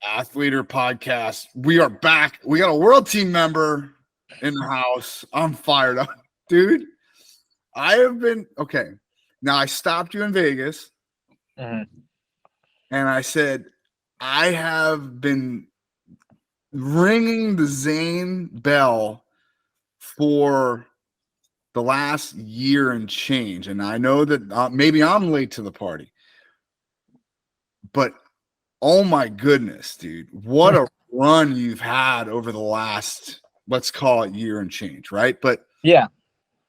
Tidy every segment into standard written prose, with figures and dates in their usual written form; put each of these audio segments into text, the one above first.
Athletor podcast. We are back. We got a world team member in the house. I'm fired up, dude. I have been okay. Now I stopped you in Vegas, and I said I have been ringing the Zane bell for the last year and change, and I know that maybe I'm late to the party, but oh my goodness, dude. What a run you've had over the last, let's call it year and change, right? But yeah,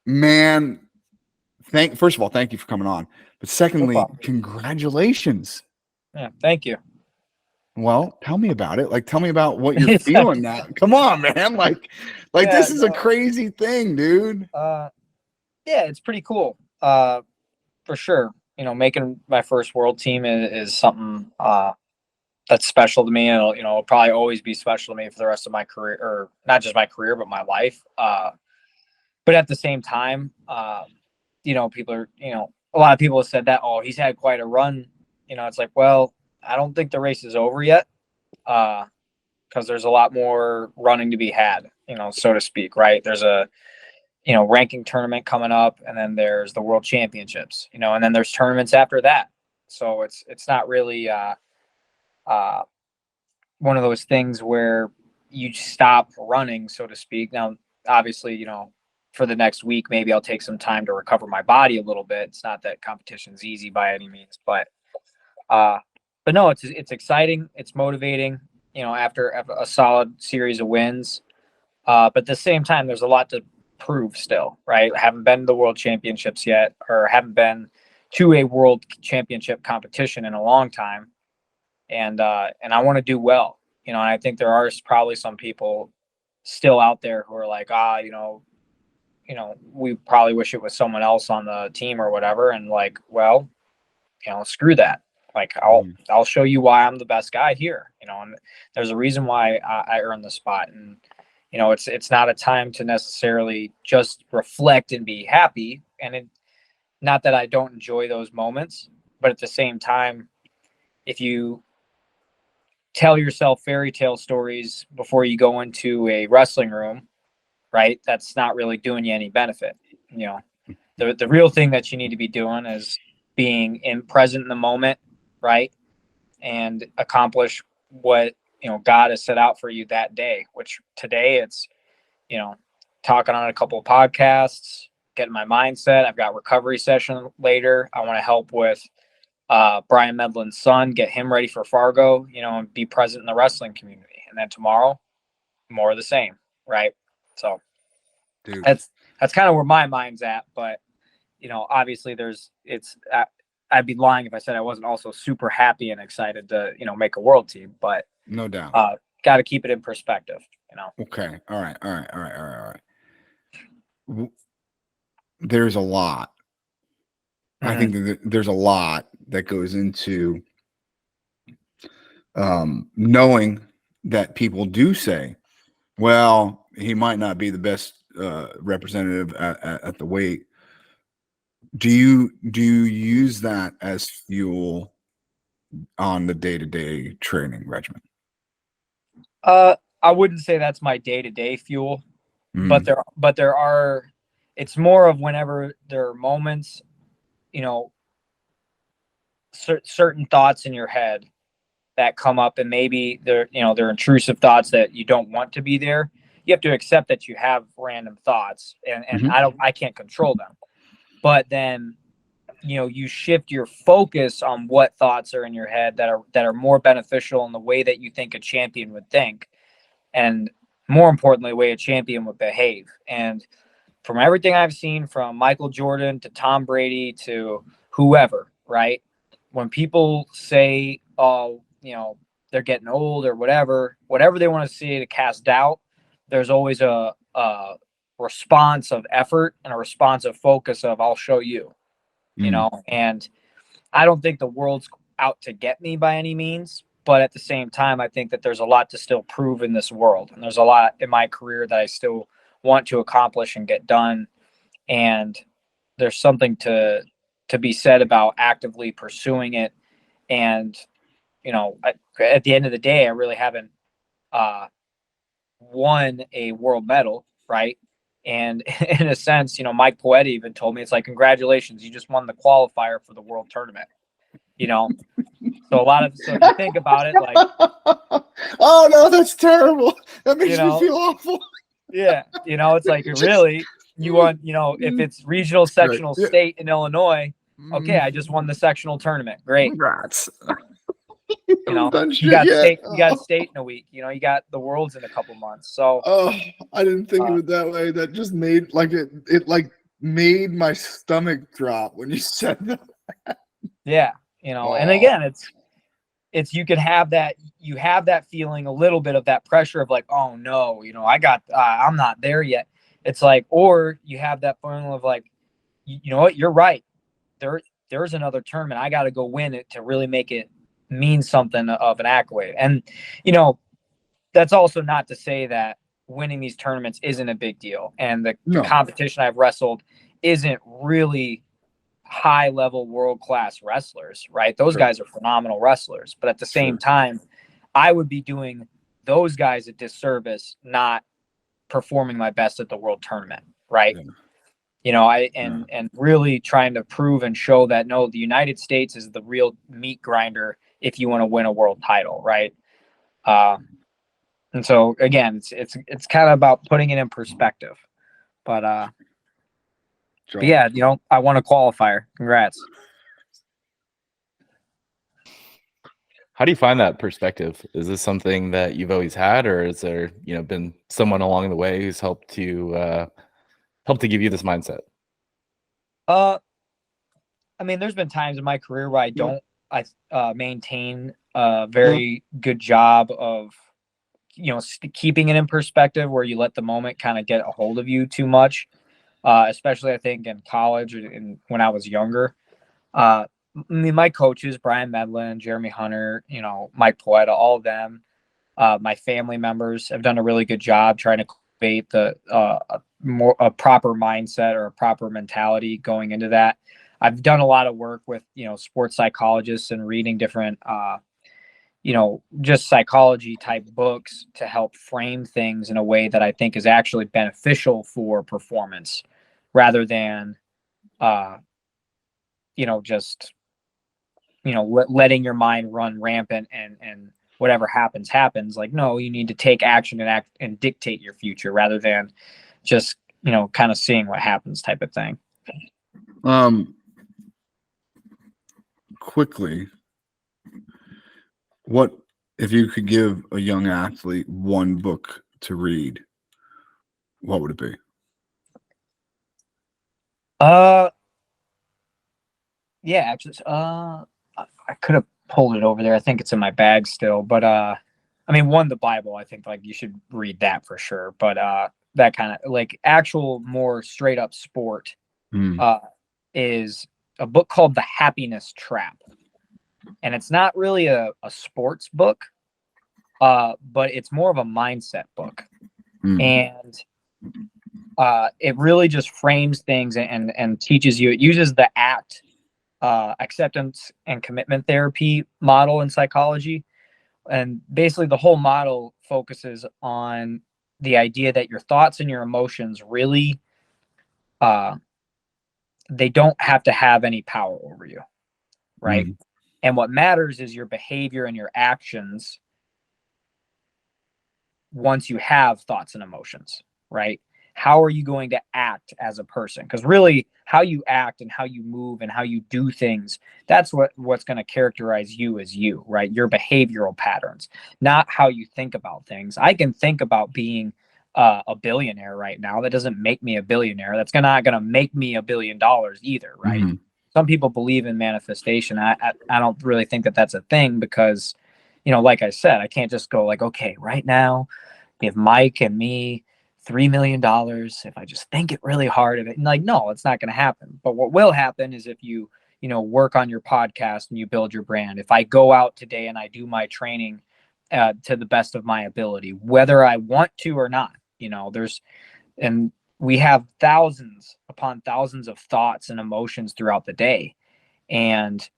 man, first of all, thank you for coming on. But no secondly, problem. congratulations. Yeah, thank you. Well, tell me about it. Like, tell me about what you're feeling now. Come on, man. Like Yeah, this is a crazy thing, dude. Yeah, it's pretty cool. For sure. Making my first world team is something that's special to me, and it'll probably always be special to me for the rest of my career, or not just my career, but my life. But at the same time, people are, a lot of people have said that, oh, he's had quite a run. It's like, well, I don't think the race is over yet, because there's a lot more running to be had, so to speak, right? There's a ranking tournament coming up, and then there's the world championships, and then there's tournaments after that. So it's not really one of those things where you stop running, so to speak. Now, obviously, for the next week, maybe I'll take some time to recover my body a little bit. It's not that competition's easy by any means, but no, it's exciting. It's motivating, after a solid series of wins. But at the same time, there's a lot to prove still, right? I haven't been to the world championships yet, or haven't been to a world championship competition in a long time. And I want to do well, and I think there are probably some people still out there who are like, we probably wish it was someone else on the team or whatever. And like, well, screw that. Like, I'll show you why I'm the best guy here, and there's a reason why I earned the spot. And, it's not a time to necessarily just reflect and be happy. And not that I don't enjoy those moments, but at the same time, if you tell yourself fairy tale stories before you go into a wrestling room, right, that's not really doing you any benefit. The real thing that you need to be doing is being present in the moment, right, and accomplish what God has set out for you that day, which today it's talking on a couple of podcasts, getting my mindset. I've got recovery session later. I want to help with Brian Medlin's son, get him ready for Fargo, and be present in the wrestling community. And then tomorrow, more of the same, right? So Dude, that's kind of where my mind's at. But obviously I'd be lying if I said I wasn't also super happy and excited to make a world team. But no doubt. Got to keep it in perspective. Okay. All right. There's a lot. I think that there's a lot that goes into knowing that people do say, well, he might not be the best representative at the weight. Do you use that as fuel on the day-to-day training regimen? I wouldn't say that's my day-to-day fuel, but there are. It's more of whenever there are moments, certain thoughts in your head that come up, and maybe they're intrusive thoughts that you don't want to be there. You have to accept that you have random thoughts, and I can't control them. But then, you shift your focus on what thoughts are in your head that are more beneficial in the way that you think a champion would think, and more importantly, the way a champion would behave. And from everything I've seen, from Michael Jordan to Tom Brady to whoever, right? When people say, oh, they're getting old or whatever they want to say to cast doubt, there's always a response of effort and a response of focus of, I'll show you, and I don't think the world's out to get me by any means. But at the same time, I think that there's a lot to still prove in this world. And there's a lot in my career that I still want to accomplish and get done. And there's something to be said about actively pursuing it and at the end of the day, I really haven't won a world medal, right? And in a sense, Mike Poeta even told me, it's like, congratulations, you just won the qualifier for the world tournament. So if you think about it, like, oh no, that's terrible. That makes me feel awful. Yeah, it's like, really, you won. If it's regional, sectional, state in Illinois, okay, I just won the sectional tournament. Great. Congrats. You got state. You got state in a week. You got the worlds in a couple months. So, I didn't think of it that way. That just made like it like made my stomach drop when you said that. Yeah, and again, it's you could have that. You have that feeling, a little bit of that pressure of like, oh no, I'm not there yet. It's like, or you have that feeling of like, you know what, you're right. There's another tournament. I got to go win it to really make it mean something of an accolade. And, that's also not to say that winning these tournaments isn't a big deal. And the competition I've wrestled isn't really high level world-class wrestlers, right? Those guys are phenomenal wrestlers. But at the same time, I would be doing those guys a disservice not performing my best at the world tournament, right? And really trying to prove and show that no, the United States is the real meat grinder if you want to win a world title, right? And so again, it's kind of about putting it in perspective. But yeah, I won a qualifier. Congrats. How do you find that perspective? Is this something that you've always had, or is there, been someone along the way who's helped to give you this mindset? I mean, there's been times in my career where I maintain a very good job of, keeping it in perspective, where you let the moment kind of get a hold of you too much. Especially I think in college and when I was younger. My coaches, Brian Medlin, Jeremy Hunter, Mike Poeta, all of them, my family members have done a really good job trying to cultivate a proper mindset or a proper mentality going into that. I've done a lot of work with, sports psychologists and reading different, just psychology type books to help frame things in a way that I think is actually beneficial for performance rather than, just, letting your mind run rampant and whatever happens. Like, no, you need to take action and act and dictate your future rather than just, kind of seeing what happens type of thing. Quickly, what if you could give a young athlete one book to read, what would it be? Yeah, actually, I could have pulled it over there. I think it's in my bag still, but I mean, the Bible, I think like you should read that for sure. But that kind of like actual more straight up sport is a book called The Happiness Trap. And it's not really a sports book, but it's more of a mindset book. And it really just frames things and teaches you. It uses the ACT, acceptance and commitment therapy model in psychology. And basically the whole model focuses on the idea that your thoughts and your emotions really, they don't have to have any power over you, right? And what matters is your behavior and your actions once you have thoughts and emotions, right? How are you going to act as a person? Because really how you act and how you move and how you do things, that's what's going to characterize you as you, right? Your behavioral patterns, not how you think about things. I can think about being a billionaire right now. That doesn't make me a billionaire. That's not going to make me $1 billion either, right? Some people believe in manifestation. I don't really think that that's a thing because, like I said, I can't just go like, okay, right now, give Mike and me $3 million if I just think it really hard of it. And like, no, it's not going to happen. But what will happen is if you work on your podcast and you build your brand. If I go out today and I do my training to the best of my ability, whether I want to or not, and we have thousands upon thousands of thoughts and emotions throughout the day. And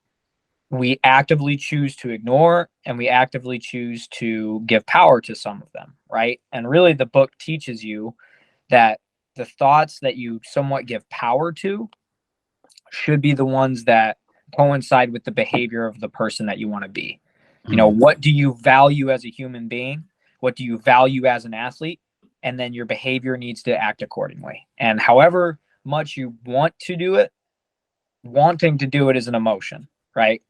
we actively choose to ignore, and we actively choose to give power to some of them, right? And really the book teaches you that the thoughts that you somewhat give power to should be the ones that coincide with the behavior of the person that you want to be. You know, what do you value as a human being? What do you value as an athlete? And then your behavior needs to act accordingly. And however much you want to do it, wanting to do it is an emotion, right?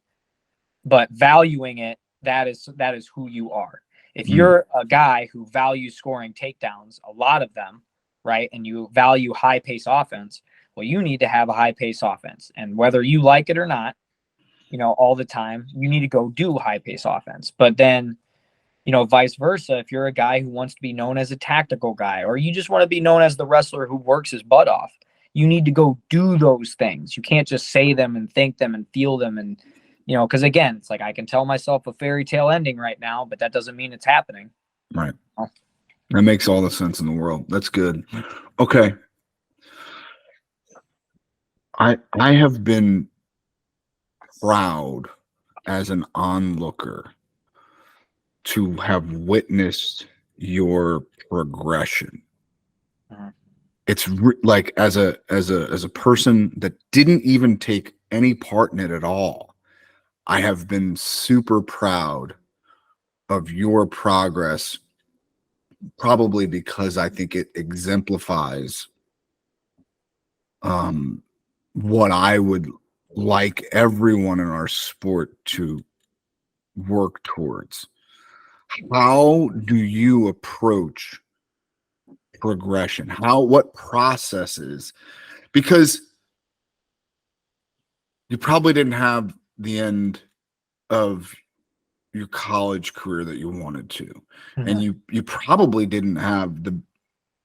But valuing it, that is who you are. If you're a guy who values scoring takedowns, a lot of them, right, and you value high pace offense, well, you need to have a high pace offense. And whether you like it or not, you know, all the time, you need to go do high pace offense. But then, you know, vice versa, if you're a guy who wants to be known as a tactical guy, or you just want to be known as the wrestler who works his butt off, you need to go do those things. You can't just say them and think them and feel them. And, you know, because again, it's like I can tell myself a fairy tale ending right now, but that doesn't mean it's happening. Right. That makes all the sense in the world. That's good. Okay. I have been proud as an onlooker to have witnessed your progression. It's like as a person that didn't even take any part in it at all, I have been super proud of your progress, probably because I think it exemplifies what I would like everyone in our sport to work towards. How do you approach progression? What processes? Because you probably didn't have the end of your college career that you wanted to, and you probably didn't have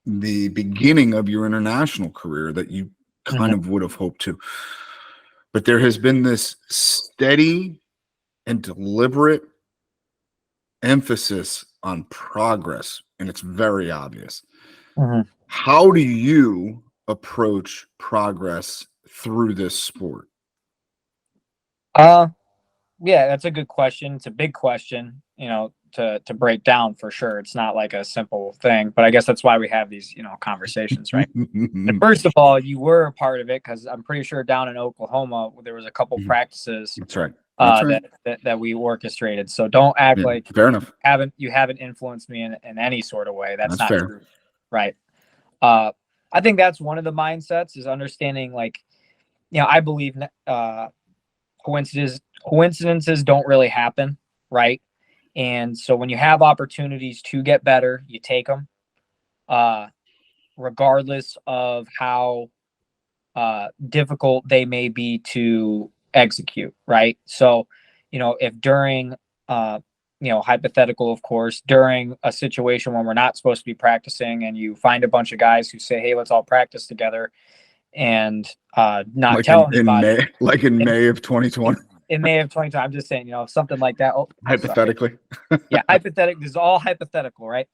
the beginning of your international career that you kind of would have hoped to. But there has been this steady and deliberate emphasis on progress, and it's very obvious. How do you approach progress through this sport? Yeah, that's a good question. It's a big question, you know, to break down for sure. It's not like a simple thing, but I guess that's why we have these, you know, conversations, right? And first of all, you were a part of it because I'm pretty sure down in Oklahoma there was a couple practices. That's right. That we orchestrated. So don't act like fair enough. You haven't influenced me in any sort of way. That's not fair. true. Right. I think that's one of the mindsets is understanding, like, you know, I believe coincidences don't really happen, right? And so when you have opportunities to get better, you take them, regardless of how difficult they may be to execute, right? So, you know, if during, you know, hypothetical, of course, during a situation when we're not supposed to be practicing and you find a bunch of guys who say, hey, let's all practice together and not like tell anybody. In May of 2020. In May of 2020, I'm just saying, you know, something like that. Oh, hypothetically. Yeah, hypothetical. This is all hypothetical, right?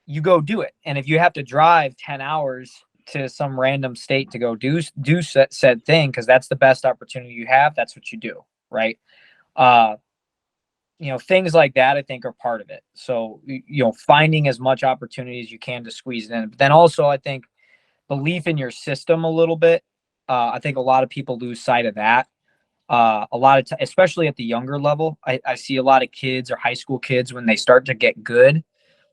You go do it. And if you have to drive 10 hours to some random state to go do said thing, because that's the best opportunity you have, that's what you do, right? You know, things like that, I think, are part of it. So, you know, finding as much opportunity as you can to squeeze it in. But then also, I think, belief in your system a little bit. I think a lot of people lose sight of that. A lot of especially at the younger level, I see a lot of kids or high school kids when they start to get good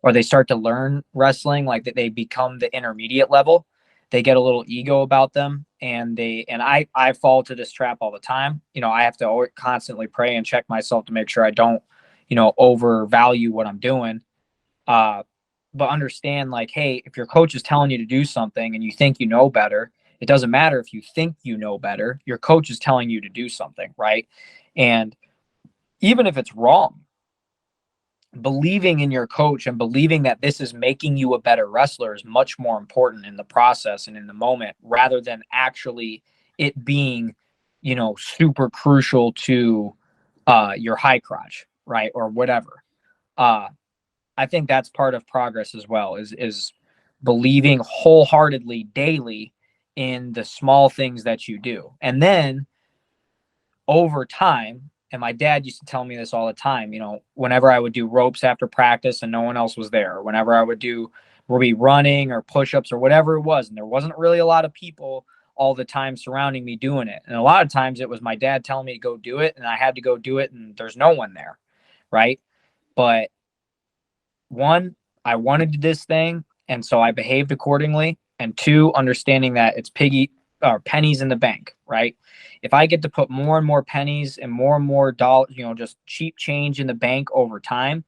or they start to learn wrestling, like that they become the intermediate level. They get a little ego about them, and I fall to this trap all the time. You know, I have to always constantly pray and check myself to make sure I don't, you know, overvalue what I'm doing. But understand, like, hey, if your coach is telling you to do something and you think you know better, it doesn't matter if you think you know better. Your coach is telling you to do something, right? And even if it's wrong, believing in your coach and believing that this is making you a better wrestler is much more important in the process and in the moment, rather than actually it being, you know, super crucial to your high crotch, right? Or whatever. I think that's part of progress as well, is believing wholeheartedly daily in the small things that you do. And then over time, And my dad used to tell me this all the time, whenever I would do ropes after practice and no one else was there, or whenever I would be running or push-ups or whatever it was, and there wasn't really a lot of people all the time surrounding me doing it. And a lot of times it was my dad telling me to go do it, and I had to go do it, and there's no one there, right? But one, I wanted this thing, and so I behaved accordingly. And two, understanding that it's pennies in the bank, right? If I get to put more and more pennies and more dollars, just cheap change in the bank over time,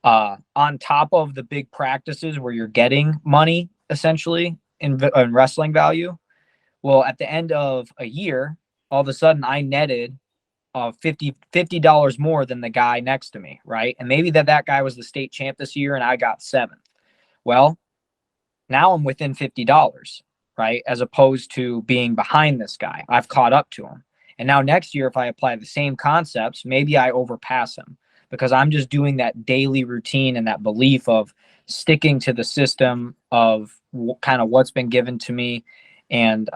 on top of the big practices where you're getting money essentially in wrestling value, well, at the end of a year, all of a sudden I netted $50 more than the guy next to me, right? And maybe that guy was the state champ this year and I got 7th. Well, now I'm within $50, right? As opposed to being behind this guy. I've caught up to him. And now next year, if I apply the same concepts, maybe I overpass him because I'm just doing that daily routine and that belief of sticking to the system of kind of what's been given to me and,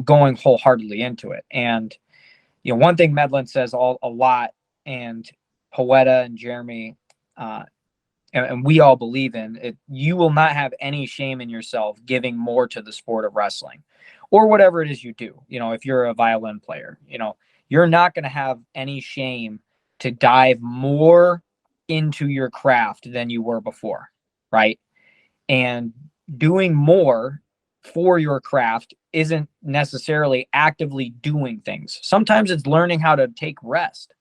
going wholeheartedly into it. And, one thing Medlin says a lot, and Poeta and Jeremy, and we all believe in it, you will not have any shame in yourself giving more to the sport of wrestling or whatever it is you do. If you're a violin player, you're not going to have any shame to dive more into your craft than you were before, right? And doing more for your craft isn't necessarily actively doing things. Sometimes it's learning how to take rest,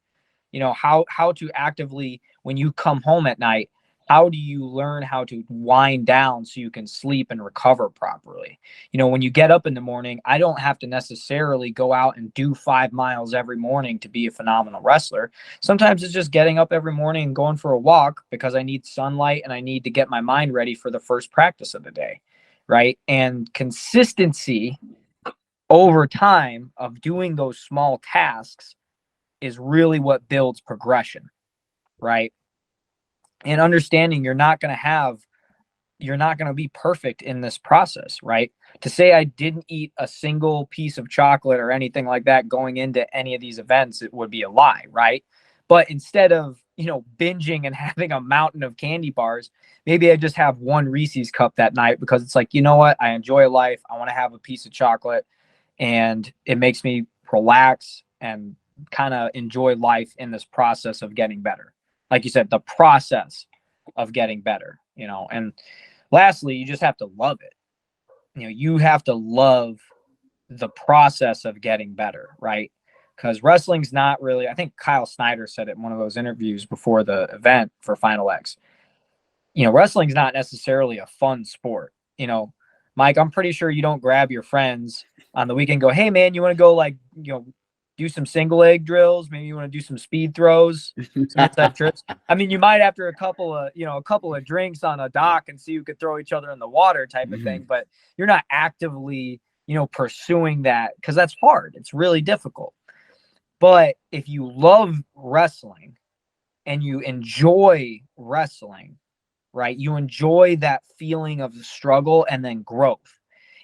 how to actively, when you come home at night, how do you learn how to wind down so you can sleep and recover properly? When you get up in the morning, I don't have to necessarily go out and do 5 miles every morning to be a phenomenal wrestler. Sometimes it's just getting up every morning and going for a walk because I need sunlight and I need to get my mind ready for the first practice of the day, right? And consistency over time of doing those small tasks is really what builds progression, right? And understanding you're not going to be perfect in this process, right? To say I didn't eat a single piece of chocolate or anything like that going into any of these events, it would be a lie, right? But instead of, binging and having a mountain of candy bars, maybe I just have one Reese's cup that night because it's like, you know what? I enjoy life. I want to have a piece of chocolate and it makes me relax and kind of enjoy life in this process of getting better. Like you said, the process of getting better, and lastly, you just have to love it. You have to love the process of getting better, right? Because wrestling's not really, I think Kyle Snyder said it in one of those interviews before the event for Final X. Wrestling's not necessarily a fun sport. Mike, I'm pretty sure you don't grab your friends on the weekend and go, hey man, you want to go do some single leg drills? Maybe you want to do some speed throws, some inside trips. I mean, you might after a couple of drinks on a dock and see who could throw each other in the water type of thing, but you're not actively, pursuing that because that's hard. It's really difficult. But if you love wrestling and you enjoy wrestling, right? You enjoy that feeling of the struggle and then growth,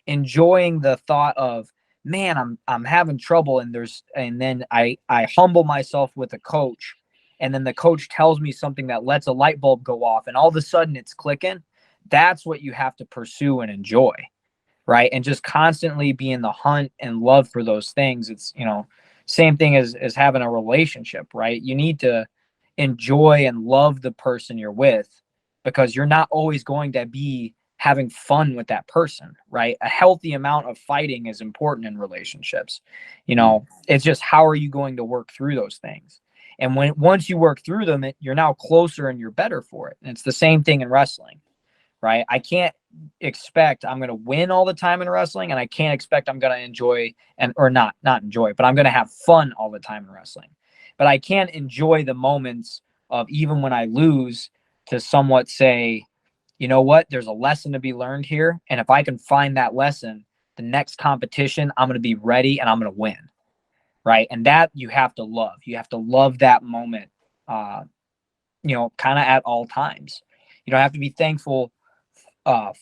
enjoying the thought of, man, I'm having trouble. And then I humble myself with a coach. And then the coach tells me something that lets a light bulb go off. And all of a sudden it's clicking. That's what you have to pursue and enjoy. Right. And just constantly be in the hunt and love for those things. It's, same thing as having a relationship, right? You need to enjoy and love the person you're with because you're not always going to be having fun with that person, right? A healthy amount of fighting is important in relationships. It's just how are you going to work through those things? And once you work through them, you're now closer and you're better for it. And it's the same thing in wrestling, right? I can't expect I'm going to win all the time in wrestling, and I can't expect I'm going to enjoy or not enjoy, but I'm going to have fun all the time in wrestling. But I can't enjoy the moments of even when I lose to somewhat say, you know what, there's a lesson to be learned here. And if I can find that lesson, the next competition, I'm going to be ready and I'm going to win. Right. And that you have to love. You have to love that moment, kind of at all times. You don't have to be thankful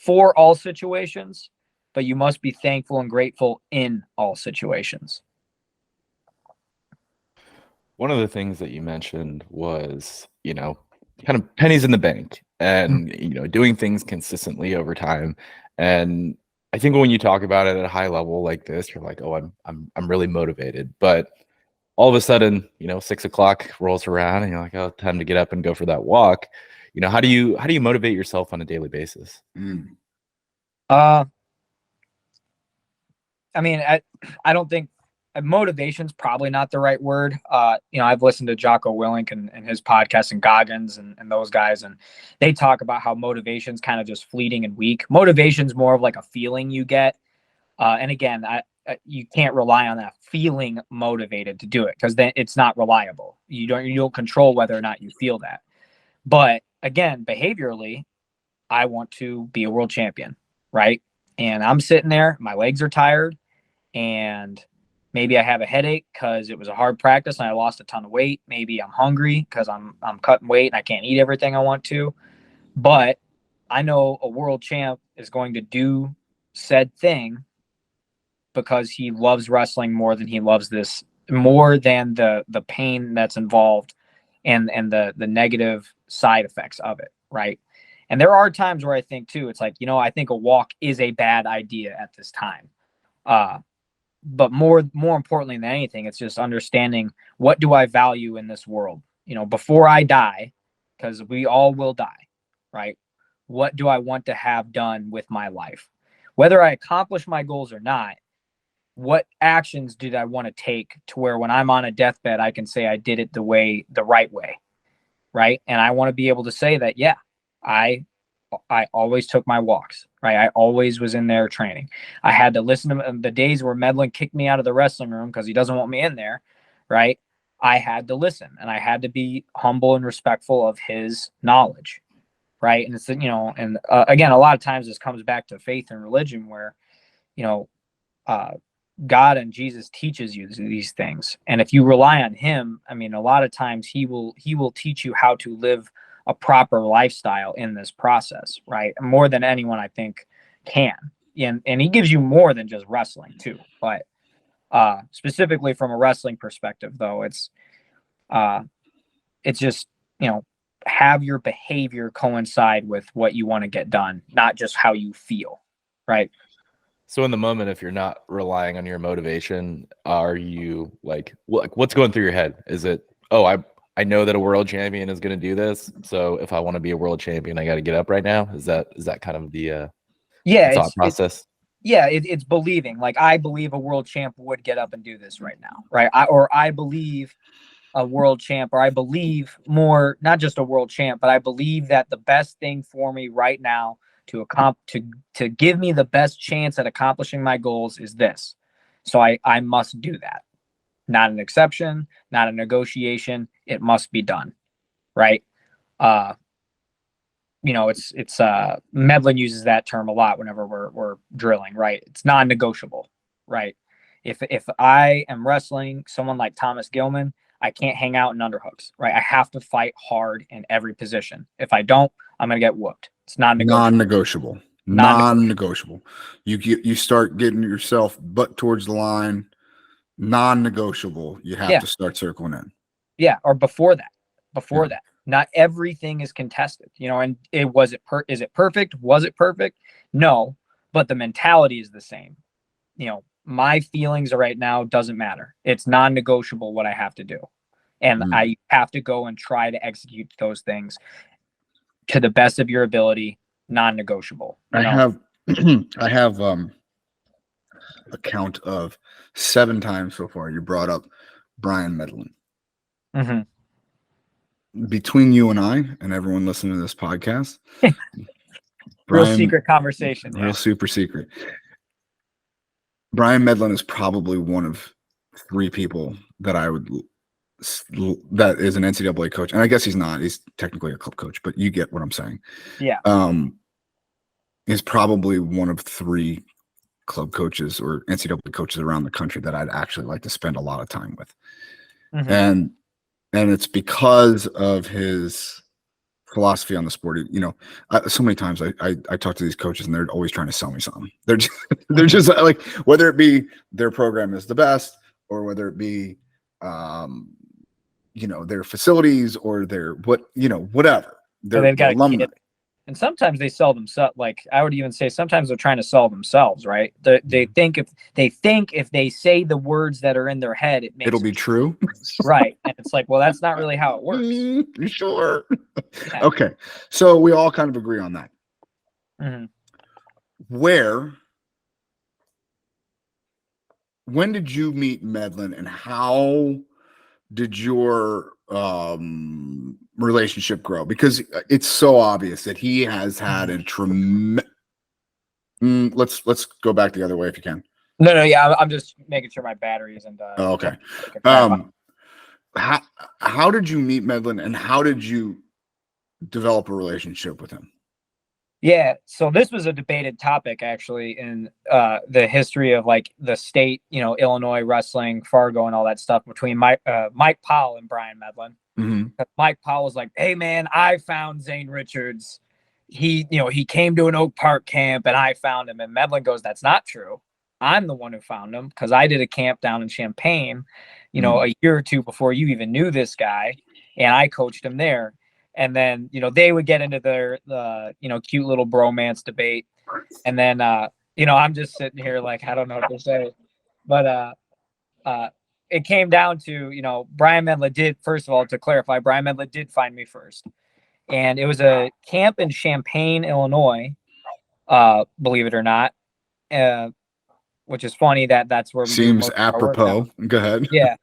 for all situations, but you must be thankful and grateful in all situations. one of the things that you mentioned was, kind of pennies in the bank and, doing things consistently over time. And I think when you talk about it at a high level like this, you're like, oh, I'm really motivated. But all of a sudden, 6 o'clock rolls around and you're like, oh, time to get up and go for that walk. How do you motivate yourself on a daily basis? I mean, I don't think motivation's probably not the right word. I've listened to Jocko Willink and his podcast and Goggins and those guys, and they talk about how motivation's kind of just fleeting and weak. Motivation's more of like a feeling you get. And again, you can't rely on that feeling motivated to do it, because then it's not reliable. You don't control whether or not you feel that. But again, behaviorally, I want to be a world champion, right? And I'm sitting there, my legs are tired, and maybe I have a headache because it was a hard practice and I lost a ton of weight. Maybe I'm hungry because I'm cutting weight and I can't eat everything I want to. But I know a world champ is going to do said thing because he loves wrestling more than he loves this, more than the pain that's involved and the negative side effects of it, right? And there are times where I think too, it's like, I think a walk is a bad idea at this time. But more importantly than anything, it's just understanding, what do I value in this world? Before I die, because we all will die, right? What do I want to have done with my life? Whether I accomplish my goals or not, what actions did I want to take to where when I'm on a deathbed, I can say I did it the right way, right? And I want to be able to say that, yeah, I always took my walks, right? I always was in there training. I had to listen to the days where Medlin kicked me out of the wrestling room because he doesn't want me in there, right? I had to listen, and I had to be humble and respectful of his knowledge, right? And it's, again, a lot of times this comes back to faith and religion, where, God and Jesus teaches you these things. And if you rely on him, I mean, a lot of times he will teach you how to live a proper lifestyle in this process, right? More than anyone, I think, can. And he gives you more than just wrestling too. But specifically from a wrestling perspective, though, it's just, have your behavior coincide with what you want to get done, not just how you feel, right? So in the moment, if you're not relying on your motivation, are you like what's going through your head? Is it, oh, I know that a world champion is going to do this, so if I want to be a world champion, I got to get up right now? Is that kind of the thought process? It's believing. Like, I believe a world champ would get up and do this right now, right? I believe a world champ, or I believe more, not just a world champ, but I believe that the best thing for me right now to give me the best chance at accomplishing my goals is this. So I must do that. Not an exception, not a negotiation. It must be done, right? It's Medlin uses that term a lot whenever we're drilling, right? It's non-negotiable, right? If I am wrestling someone like Thomas Gilman, I can't hang out in underhooks, right? I have to fight hard in every position. If I don't, I'm gonna get whooped. It's non-negotiable. Non-negotiable. You start getting yourself butt towards the line. Non-negotiable. You have to start circling in. Yeah, or before that. That. Not everything is contested, and is it perfect? Was it perfect? No, but the mentality is the same. My feelings right now doesn't matter. It's non-negotiable what I have to do. And I have to go and try to execute those things to the best of your ability, non-negotiable. I have a count of 7 times so far you brought up Brian Medlin. Mm-hmm. Between you and I and everyone listening to this podcast, real secret conversation. Real super secret. Brian Medlin is probably one of 3 people that that is an NCAA coach. And I guess he's not. He's technically a club coach, but you get what I'm saying. Yeah. Is probably one of 3 club coaches or NCAA coaches around the country that I'd actually like to spend a lot of time with. Mm-hmm. And it's because of his philosophy on the sport. So many times I talk to these coaches and they're always trying to sell me something. They're just like, whether it be their program is the best or whether it be their facilities or their whatever. Or they've got a alumni. kid. And sometimes they sell themselves. Like I would even say sometimes they're trying to sell themselves, right? They think if they say the words that are in their head, it'll be true. Right. And it's like, well, that's not really how it works. You sure? Yeah. Okay. So we all kind of agree on that. Mm-hmm. When did you meet Medlin, and how did your relationship grow? Because it's so obvious that he has had a tremendous. Let's go back the other way if you can. No, yeah, I'm just making sure my battery isn't. Okay. How did you meet Medlin, and how did you develop a relationship with him? Yeah, so this was a debated topic actually in the history of like the state, Illinois wrestling, Fargo, and all that stuff between Mike Powell and Brian Medlin. Mm-hmm. Mike Powell was like, "Hey man, I found Zane Richards. He came to an Oak Park camp and I found him." And Medlin goes, "That's not true. I'm the one who found him because I did a camp down in Champaign, a year or two before you even knew this guy, and I coached him there." And then, they would get into the cute little bromance debate. And then, I'm just sitting here like, I don't know what to say. But it came down to, Brian Medlin did, first of all, to clarify, Brian Medlin did find me first. And it was a camp in Champaign, Illinois, believe it or not, which is funny that's where we seems apropos. Go ahead. Yeah.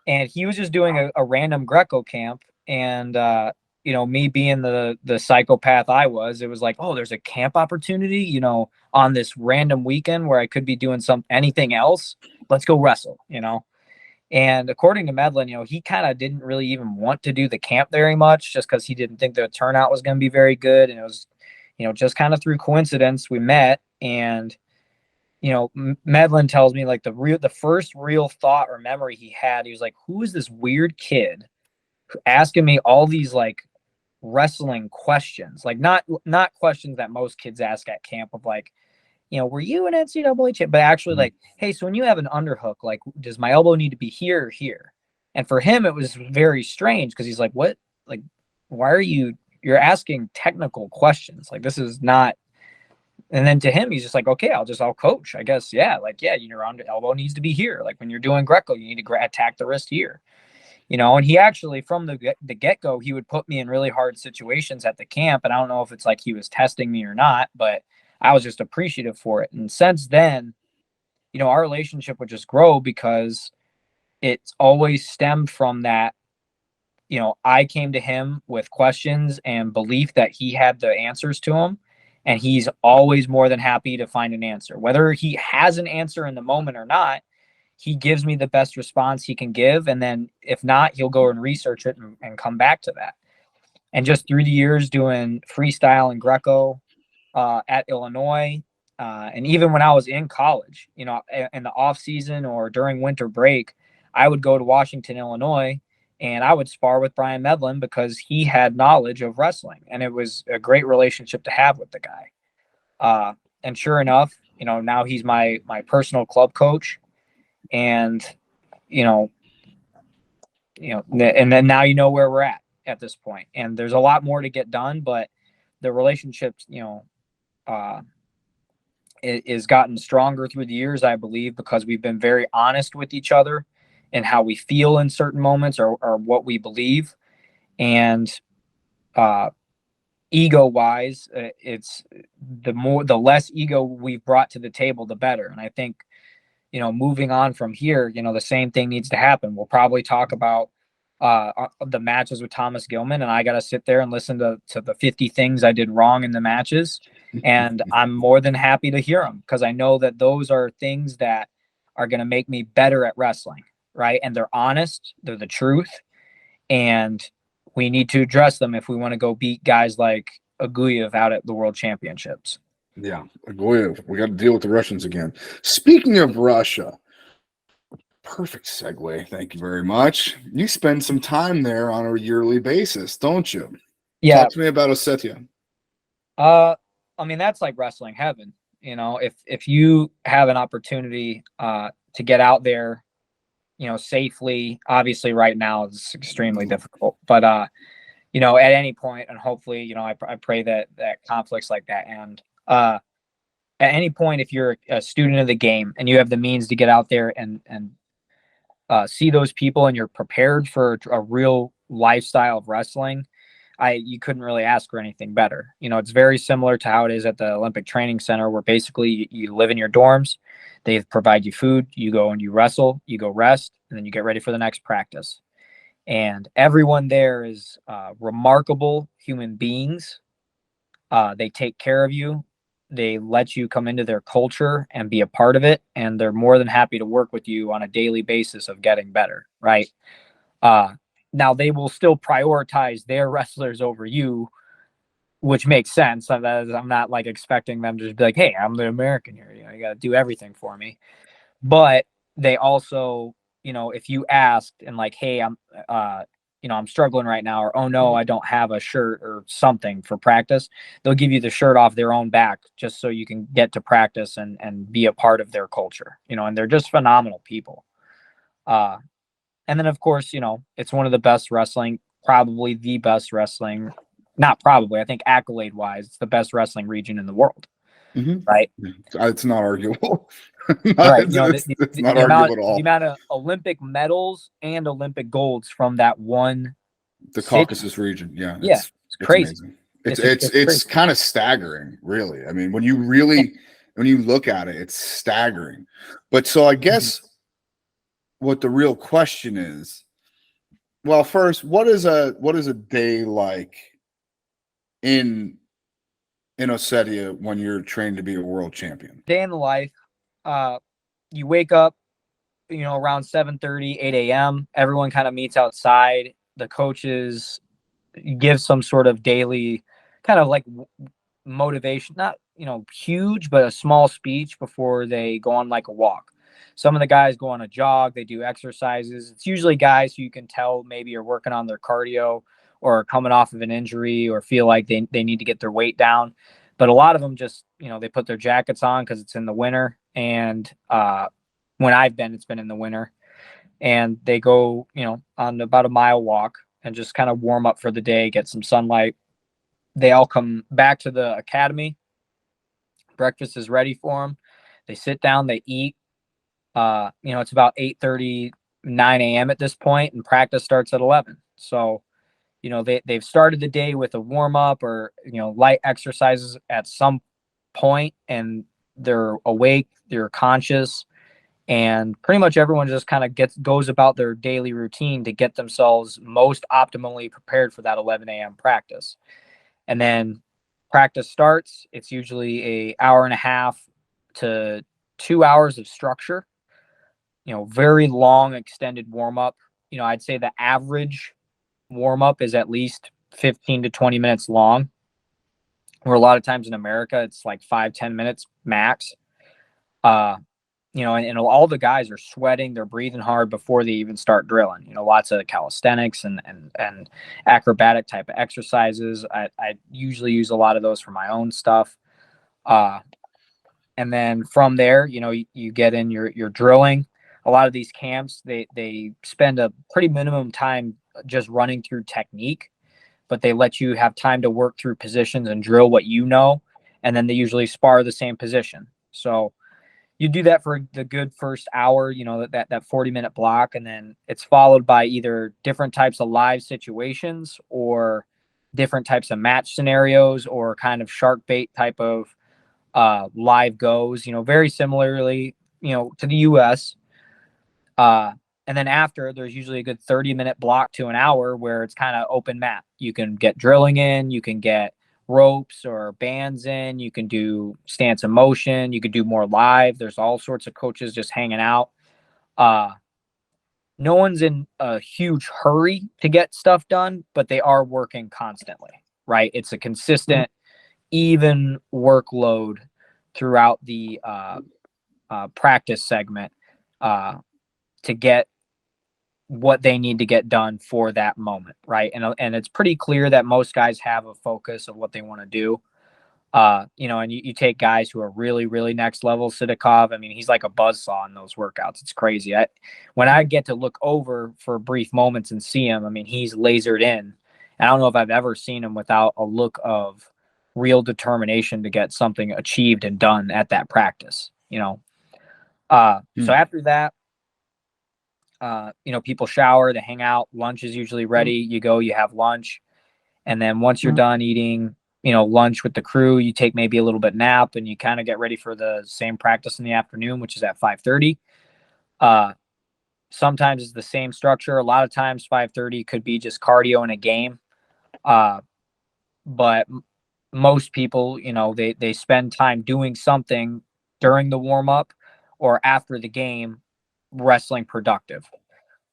And he was just doing a random Greco camp. And, me being the psychopath I was, it was like, oh, there's a camp opportunity, on this random weekend where I could be doing anything else. Let's go wrestle, And according to Medlin, he kind of didn't really even want to do the camp very much just because he didn't think the turnout was going to be very good. And it was, just kind of through coincidence we met. And, Medlin tells me like the first real thought or memory he had, he was like, who is this weird kid asking me all these like wrestling questions, like not questions that most kids ask at camp of like, were you an NCAA champ? But actually like, hey, so when you have an underhook, like, does my elbow need to be here or here? And for him, it was very strange because he's like, what? Like, why are you're asking technical questions? Like, this is not. And then to him, he's just like, okay, I'll coach, I guess. Yeah. Like, yeah, your elbow needs to be here. Like when you're doing Greco, you need to attack the wrist here. And he actually, from the get-go, he would put me in really hard situations at the camp. And I don't know if it's like he was testing me or not, but I was just appreciative for it. And since then, our relationship would just grow because it's always stemmed from that. I came to him with questions and belief that he had the answers to them. And he's always more than happy to find an answer. Whether he has an answer in the moment or not, he gives me the best response he can give. And then if not, he'll go and research it and come back to that. And just through the years doing freestyle and Greco at Illinois, and even when I was in college, in the off season or during winter break, I would go to Washington, Illinois, and I would spar with Brian Medlin because he had knowledge of wrestling. And it was a great relationship to have with the guy. And sure enough, now he's my personal club coach. And, and then now where we're at this point. And there's a lot more to get done, but the relationship, is gotten stronger through the years, I believe, because we've been very honest with each other and how we feel in certain moments or what we believe. And ego wise, it's the less ego we've brought to the table, the better. And I think, moving on from here, the same thing needs to happen. We'll probably talk about the matches with Thomas Gilman, and I got to sit there and listen to the 50 things I did wrong in the matches. And I'm more than happy to hear them because I know that those are things that are going to make me better at wrestling, right? And they're honest, they're the truth, and we need to address them if we want to go beat guys like Aguyev out at the World Championships. Yeah, Aguyev. We got to deal with the Russians again. Speaking of Russia, perfect segue. Thank you very much. You spend some time there on a yearly basis, don't you? Yeah. Talk to me about Ossetia. I mean, that's like wrestling heaven. If you have an opportunity to get out there, safely. Obviously right now it's extremely difficult, but at any point, and hopefully, I pray that conflicts like that end. At any point, if you're a student of the game and you have the means to get out there and see those people, and you're prepared for a real lifestyle of wrestling, you couldn't really ask for anything better. It's very similar to how it is at the Olympic Training Center, where basically you live in your dorms, they provide you food, you go and you wrestle, you go rest, and then you get ready for the next practice. And everyone there is remarkable human beings. They take care of you. They let you come into their culture and be a part of it. And they're more than happy to work with you on a daily basis of getting better, right? Now, they will still prioritize their wrestlers over you, which makes sense. I'm not like expecting them to just be like, hey, I'm the American here. You got to do everything for me. But they also, if you asked and like, hey, I'm struggling right now, or, oh no, I don't have a shirt or something for practice, they'll give you the shirt off their own back just so you can get to practice and be a part of their culture, and they're just phenomenal people. And then of course, it's one of the best wrestling, probably the best wrestling, not probably, I think accolade wise, it's the best wrestling region in the world. Right. It's not arguable. Right. It's not arguable at all. The amount of Olympic medals and Olympic golds from that one Caucasus region. Yeah. It's crazy. It's kind of staggering, really. I mean, when you look at it, it's staggering. But so I guess what the real question is, well, first, what is a day like in Ossetia when you're trained to be a world champion? Day in the life. You wake up, around 7:30, 8 a.m. Everyone kind of meets outside. The coaches give some sort of daily kind of like motivation, not, huge, but a small speech before they go on like a walk. Some of the guys go on a jog, they do exercises. It's usually guys who you can tell maybe are working on their cardio or coming off of an injury or feel like they need to get their weight down. But a lot of them just, they put their jackets on because it's in the winter. And when it's been in the winter. And they go, on about a mile walk and just kind of warm up for the day, get some sunlight. They all come back to the academy. Breakfast is ready for them. They sit down, they eat. It's about 8:30, 9 a.m. at this point, and practice starts at 11. So, they've started the day with a warm up or, light exercises at some point, and they're awake, they're conscious, and pretty much everyone just kind of goes about their daily routine to get themselves most optimally prepared for that 11 a.m. practice. And then practice starts. It's usually an hour and a half to 2 hours of structure, very long extended warm up. I'd say the average warm up is at least 15 to 20 minutes long, where a lot of times in America, it's like 5-10 minutes max. And all the guys are sweating, they're breathing hard before they even start drilling. Lots of calisthenics and acrobatic type of exercises. I usually use a lot of those for my own stuff. And then from there, you get in your drilling. A lot of these camps, they spend a pretty minimum time just running through technique, but they let you have time to work through positions and drill what and then they usually spar the same position. So you do that for the good first hour, that 40-minute block, and then it's followed by either different types of live situations or different types of match scenarios or kind of shark bait type of live goes, very similarly, to the US. And then after, there's usually a good 30-minute block to an hour where it's kind of open mat. You can get drilling in, you can get ropes or bands in, you can do stance and motion, you could do more live. There's all sorts of coaches just hanging out. No one's in a huge hurry to get stuff done, but they are working constantly, right? It's a consistent, even workload throughout the practice segment to get what they need to get done for that moment, right? And it's pretty clear that most guys have a focus of what they want to do. And you take guys who are really, really next level. Sidakov, I mean, he's like a buzzsaw in those workouts. It's crazy. When I get to look over for brief moments and see him, I mean, he's lasered in. I don't know if I've ever seen him without a look of real determination to get something achieved and done at that practice, So after that, people shower, they hang out, lunch is usually ready. You go, you have lunch. And then once you're done eating, lunch with the crew, you take maybe a little bit nap and you kind of get ready for the same practice in the afternoon, which is at 5:30. Sometimes it's the same structure. A lot of times 5:30 could be just cardio in a game. But most people, they spend time doing something during the warm up or after the game, wrestling productive.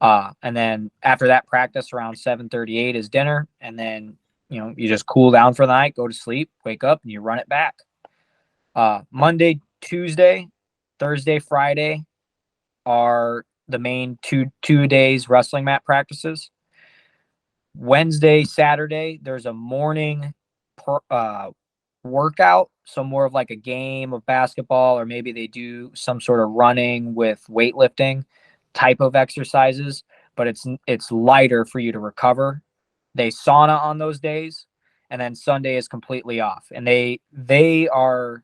And then after that practice around 7:38 is dinner. And then, you just cool down for the night, go to sleep, wake up, and you run it back. Monday, Tuesday, Thursday, Friday are the main two days wrestling mat practices. Wednesday, Saturday, there's a morning workout. So more of like a game of basketball, or maybe they do some sort of running with weightlifting type of exercises, but it's lighter for you to recover. They sauna on those days, and then Sunday is completely off. And they are,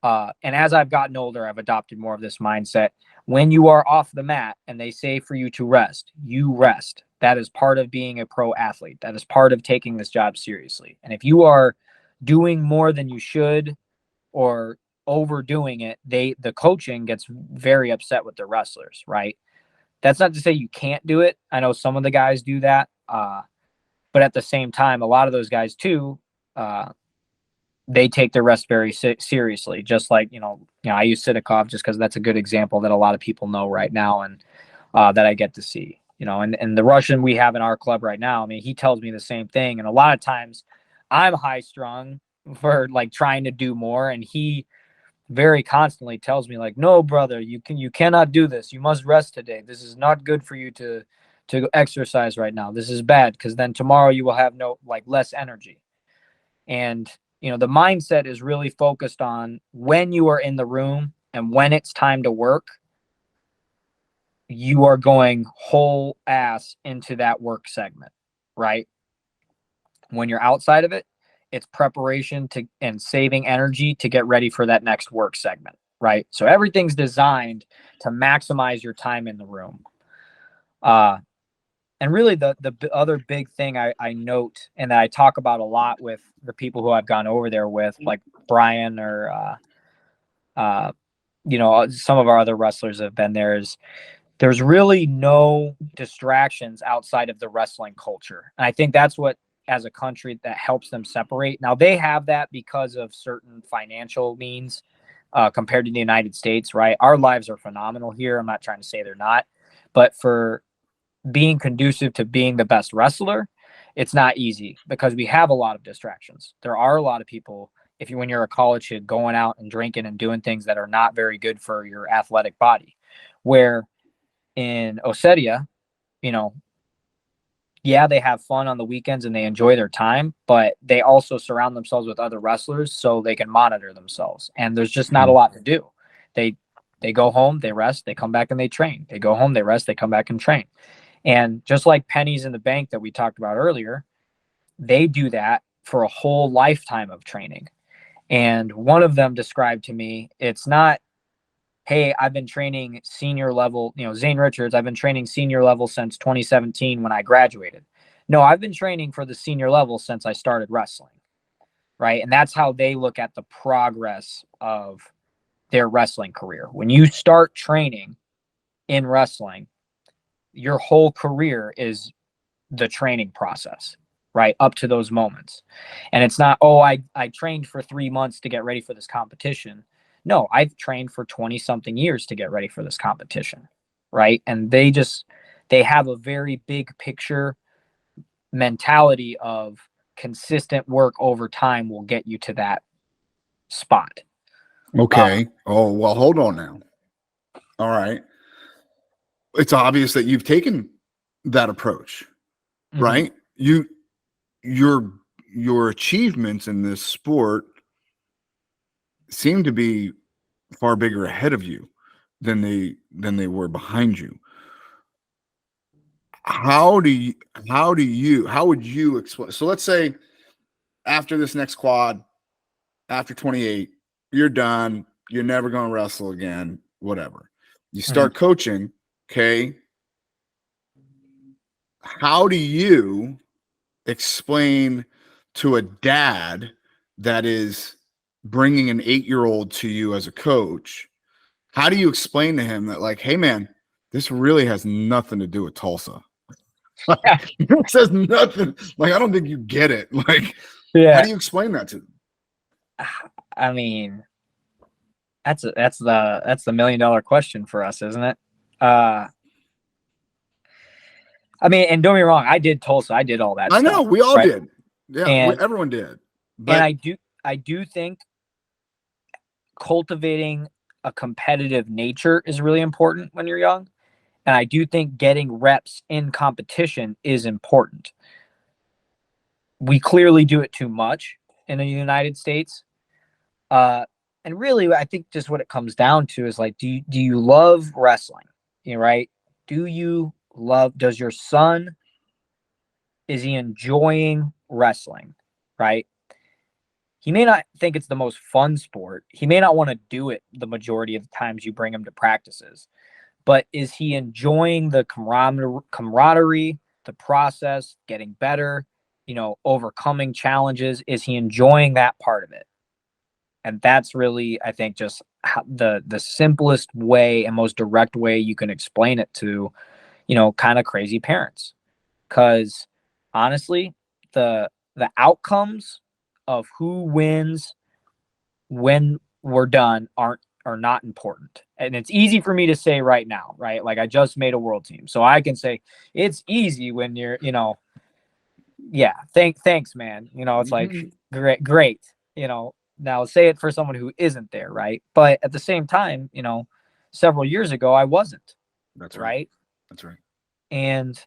and as I've gotten older, I've adopted more of this mindset. When you are off the mat and they say for you to rest, you rest. That is part of being a pro athlete. That is part of taking this job seriously. And if you are doing more than you should or overdoing it, the coaching gets very upset with the wrestlers, right? That's not to say you can't do it. I know some of the guys do that. But at the same time, a lot of those guys too, they take their rest very seriously. Just like, I use Sidakov just because that's a good example that a lot of people know right now and that I get to see. And the Russian we have in our club right now, I mean, he tells me the same thing. And a lot of times I'm high strung for like trying to do more. And he very constantly tells me like, no, brother, you cannot do this. You must rest today. This is not good for you to exercise right now. This is bad because then tomorrow you will have less energy. And, the mindset is really focused on when you are in the room and when it's time to work, you are going whole ass into that work segment, right? When you're outside of it, it's preparation and saving energy to get ready for that next work segment, right? So everything's designed to maximize your time in the room. And really the other big thing I note and that I talk about a lot with the people who I've gone over there with, like Brian or, some of our other wrestlers have been there, is there's really no distractions outside of the wrestling culture. And I think that's what, as a country, that helps them separate. Now they have that because of certain financial means compared to the United States, right? Our lives are phenomenal here. I'm not trying to say they're not, but for being conducive to being the best wrestler, it's not easy because we have a lot of distractions. There are a lot of people, when you're a college kid, going out and drinking and doing things that are not very good for your athletic body. Where in Ossetia, they have fun on the weekends and they enjoy their time, but they also surround themselves with other wrestlers so they can monitor themselves. And there's just not a lot to do. They go home, they rest, they come back and they train. They go home, they rest, they come back and train. And just like pennies in the bank that we talked about earlier, they do that for a whole lifetime of training. And one of them described to me, it's not, hey, I've been training senior level, Zane Richards, I've been training senior level since 2017 when I graduated. No, I've been training for the senior level since I started wrestling, right? And that's how they look at the progress of their wrestling career. When you start training in wrestling, your whole career is the training process, right? Up to those moments. And it's not, I trained for 3 months to get ready for this competition. No, I've trained for 20 something years to get ready for this competition, right? And they have a very big picture mentality of consistent work over time will get you to that spot. Okay. Well, hold on now. All right. It's obvious that you've taken that approach, right? Your achievements in this sport seem to be far bigger ahead of you than they were behind you. How would you explain? So let's say after this next quad, after 28, you're done. You're never going to wrestle again, whatever. You start coaching, okay? How do you explain to a dad that is bringing an 8-year-old to you as a coach? How do you explain to him that, like, hey, man, this really has nothing to do with Tulsa? Like, it says nothing. Like, I don't think you get it. Like, how do you explain that to them? I mean, that's the $1 million question for us, isn't it? I mean, and don't get me wrong, I did Tulsa, I did all that. I know stuff, we all right? did. Yeah, And everyone did. But and I do think cultivating a competitive nature is really important when you're young. And I do think getting reps in competition is important. We clearly do it too much in the United States. And really, I think just what it comes down to is like, do you love wrestling? You know, right? Does your son, is he enjoying wrestling? Right? He may not think it's the most fun sport. He may not want to do it the majority of the times you bring him to practices. But is he enjoying the camaraderie, the process, getting better, overcoming challenges? Is he enjoying that part of it? And that's really, I think, just the simplest way and most direct way you can explain it to, kind of crazy parents. Because honestly, the outcomes of who wins when we're done are not important. And it's easy for me to say right now, right? Like, I just made a world team. So I can say it's easy when you're, yeah, thanks, man. It's like, great. Now say it for someone who isn't there, right? But at the same time, several years ago, I wasn't. That's right. That's right. And,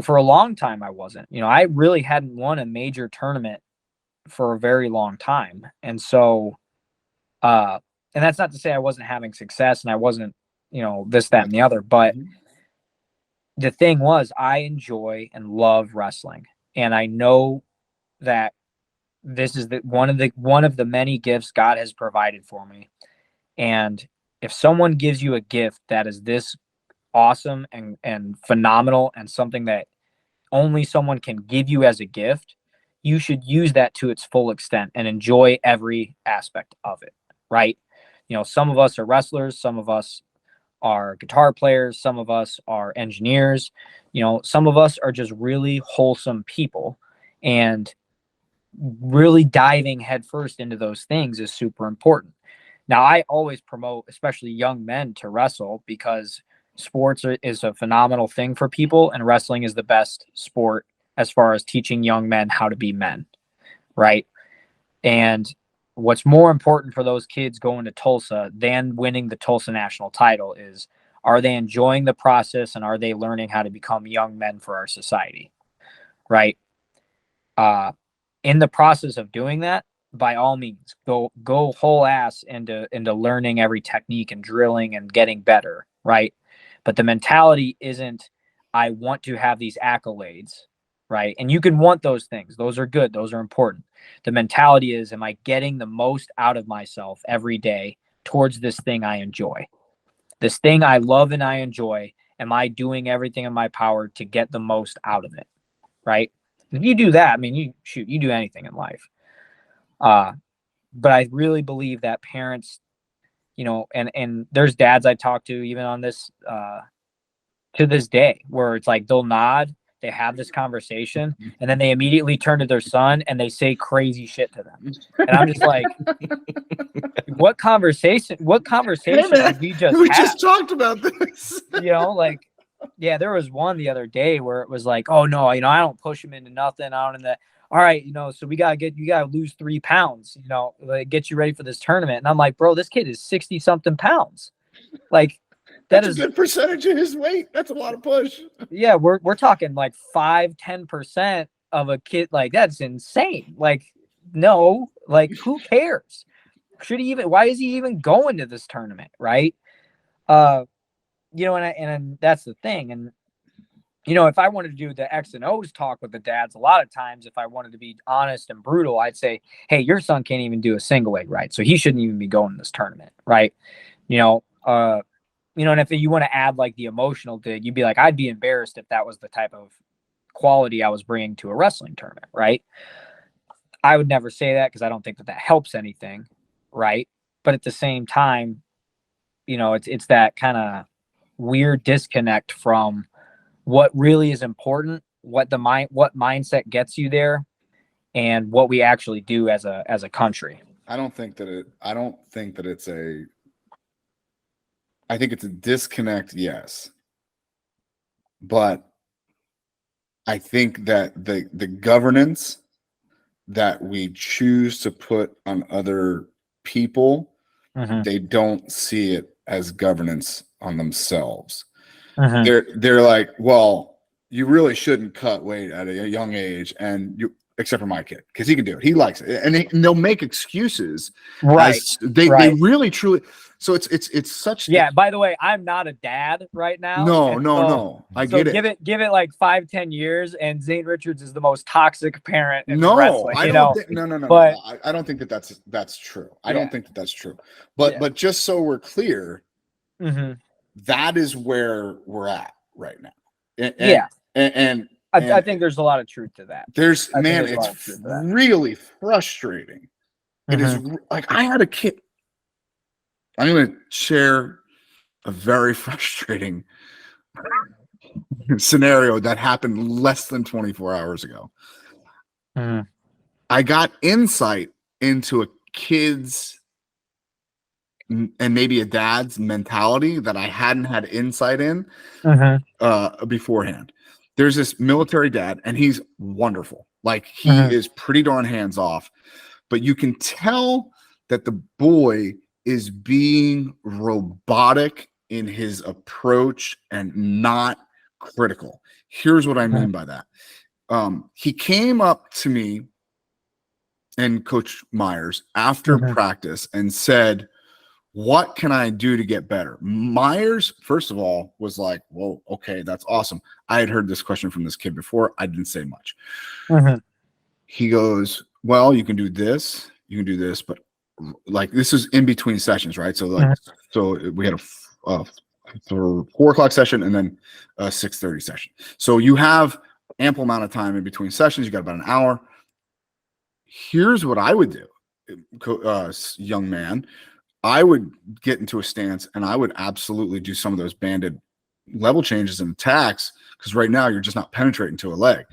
for a long time, I wasn't. I really hadn't won a major tournament for a very long time. And so, and that's not to say I wasn't having success and I wasn't, this, that, and the other. But the thing was, I enjoy and love wrestling. And I know that this is one of the many gifts God has provided for me. And if someone gives you a gift that is this awesome and phenomenal and something that only someone can give you as a gift, you should use that to its full extent and enjoy every aspect of it, right? Some of us are wrestlers, some of us are guitar players, some of us are engineers, some of us are just really wholesome people. And really diving headfirst into those things is super important. Now, I always promote, especially young men, to wrestle because sports is a phenomenal thing for people, and wrestling is the best sport as far as teaching young men how to be men, right? And what's more important for those kids going to Tulsa than winning the Tulsa national title is, are they enjoying the process and are they learning how to become young men for our society, right? In the process of doing that, by all means, go whole ass into learning every technique and drilling and getting better, right? But the mentality isn't, I want to have these accolades, right? And you can want those things. Those are good. Those are important. The mentality is, am I getting the most out of myself every day towards this thing I enjoy? This thing I love and I enjoy, am I doing everything in my power to get the most out of it, right? If you do that, I mean, you do anything in life. But I really believe that parents, and there's dads I talk to even on this, to this day, where it's like they'll nod, they have this conversation, and then they immediately turn to their son and they say crazy shit to them. And I'm just like, what conversation did we just we have? just talked about this. Like, yeah, there was one the other day where it was like, oh no, I don't push him into nothing. I don't in that. All right, so you gotta lose 3 pounds, like, get you ready for this tournament. And I'm like, bro, this kid is 60 something pounds. Like, that's a good percentage of his weight. That's a lot of push. Yeah, we're talking like 5-10% of a kid. Like, that's insane. Like, no, like, who cares? why is he even going to this tournament? Right. And that's the thing. And, if I wanted to do the X and O's talk with the dads, a lot of times, if I wanted to be honest and brutal, I'd say, hey, your son can't even do a single leg right. So he shouldn't even be going to this tournament. Right. And if you want to add like the emotional dig, you'd be like, I'd be embarrassed if that was the type of quality I was bringing to a wrestling tournament. Right. I would never say that because I don't think that helps anything. Right. But at the same time, it's that kind of weird disconnect from what really is important, what mindset gets you there, and what we actually do as a country. I think it's a disconnect, yes. But I think that the governance that we choose to put on other people, they don't see it as governance on themselves. They're like, well, you really shouldn't cut weight at a young age, and except for my kid, because he can do it. He likes it, and they'll make excuses. Right. They really truly. So it's such. Yeah. By the way, I'm not a dad right now. No. I get it. Give it like 5-10 years, and Zane Richards is the most toxic parent in wrestling. No. But I don't think that's true. I don't think that's true. But just so we're clear, that is where we're at right now. And I think there's a lot of truth to that. It's really frustrating. It is like I had a kid. I'm going to share a very frustrating scenario that happened less than 24 hours ago. I got insight into a kid's and maybe a dad's mentality that I hadn't had insight in beforehand. There's this military dad, and he's wonderful. Like, he is pretty darn hands-off, but you can tell that the boy is being robotic in his approach and not critical. Here's what I mean by that. He came up to me and Coach Myers after practice and said, what can I do to get better? Myers, first of all, was like, whoa, okay, that's awesome. I had heard this question from this kid before. I didn't say much. He goes, well, you can do this, but like, this is in between sessions, right? So like, so we had a 4:00 session and then a 6:30 session. So you have ample amount of time in between sessions. You got about an hour. Here's what I would do, young man. I would get into a stance and I would absolutely do some of those banded level changes and attacks, because right now you're just not penetrating to a leg.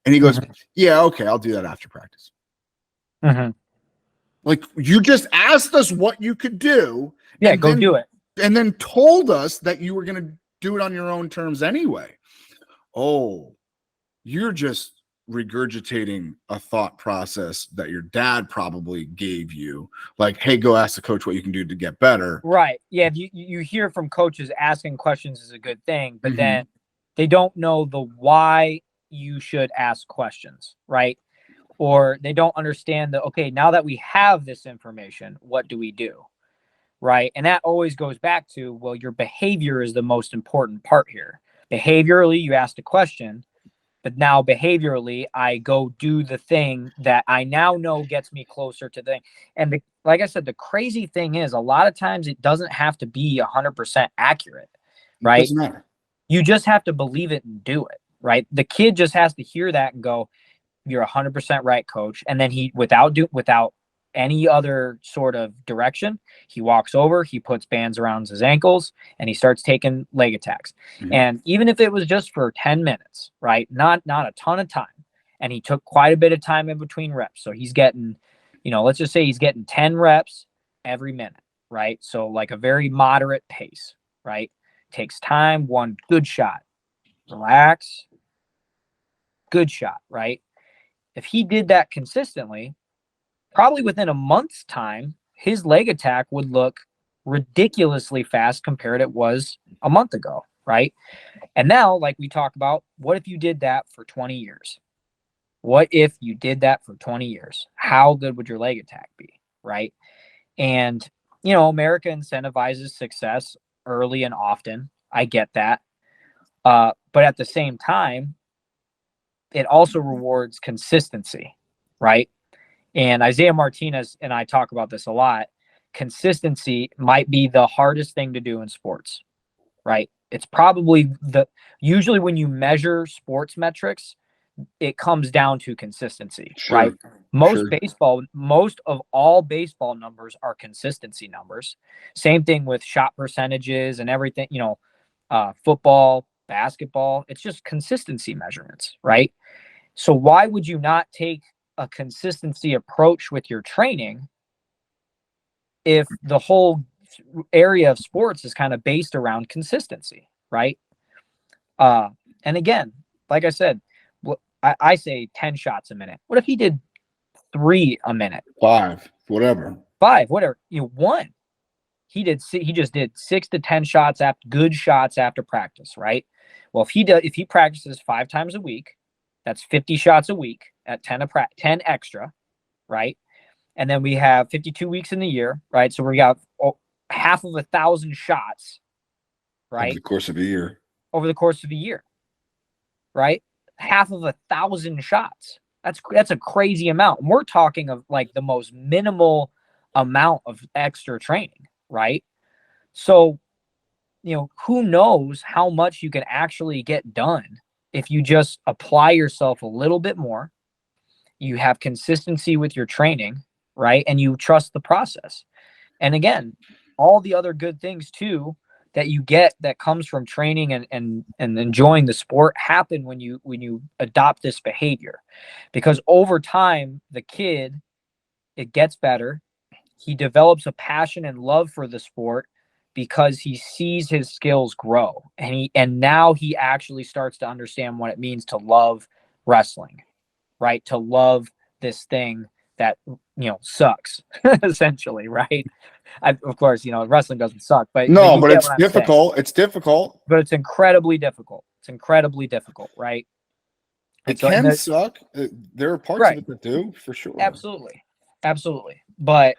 And he goes, yeah, okay, I'll do that after practice. Like, you just asked us what you could do. Yeah, go do it. And then told us that you were going to do it on your own terms anyway. Oh, you're just regurgitating a thought process that your dad probably gave you. Like, hey, go ask the coach what you can do to get better. Right. Yeah. You hear from coaches asking questions is a good thing, but then they don't know the why you should ask questions, right? Or they don't understand that, okay, now that we have this information, what do we do? Right. And that always goes back to, well, your behavior is the most important part here. Behaviorally, you asked a question, but now behaviorally, I go do the thing that I now know gets me closer to the thing. And like I said, the crazy thing is, a lot of times it doesn't have to be 100% accurate, right? It doesn't matter. You just have to believe it and do it, right? The kid just has to hear that and go, you're 100% right, coach. And then he, without any other sort of direction, he walks over, he puts bands around his ankles, and he starts taking leg attacks. And even if it was just for 10 minutes, right? Not a ton of time. And he took quite a bit of time in between reps. So he's getting, let's just say he's getting 10 reps every minute, right? So like a very moderate pace, right? Takes time, one good shot, relax, good shot, right? If he did that consistently, probably within a month's time, his leg attack would look ridiculously fast compared to it was a month ago, right? And now, like we talk about, what if you did that for 20 years? What if you did that for 20 years? How good would your leg attack be, right? And, you know, America incentivizes success early and often. I get that. But at the same time, it also rewards consistency, right? And Isaiah Martinez and I talk about this a lot. Consistency might be the hardest thing to do in sports, right? It's probably usually when you measure sports metrics, it comes down to consistency, Sure. right? Sure. Most of all baseball numbers are consistency numbers. Same thing with shot percentages and everything, you know, football, basketball, it's just consistency measurements, right? So why would you not take a consistency approach with your training if the whole area of sports is kind of based around consistency, right? And again, like I said, I say 10 shots a minute. What if he did 3 a minute? 5, whatever. 5, whatever. You know, 1. He just did 6 to 10 shots after good shots after practice, right? Well, if he practices 5 times a week, that's 50 shots a week at 10 extra, right? And then we have 52 weeks in the year, right? So we got half of 1,000 shots, right? Over the course of a year. Over the course of a year, right? Half of 1,000 shots. That's a crazy amount. And we're talking of like the most minimal amount of extra training, right? So, you know, who knows how much you can actually get done if you just apply yourself a little bit more, you have consistency with your training, right? And you trust the process. And again, all the other good things too that you get that comes from training and enjoying the sport happen when you adopt this behavior. Because over time, the kid, it gets better. He develops a passion and love for the sport because he sees his skills grow. And now he actually starts to understand what it means to love wrestling, right? To love this thing that, you know, sucks essentially, right? Of course, you know, wrestling doesn't suck, but No, you but get it's what I'm saying. difficult. It's difficult. But it's incredibly difficult. It's incredibly difficult, right? It can suck. There are parts of it that do, for sure. Absolutely. But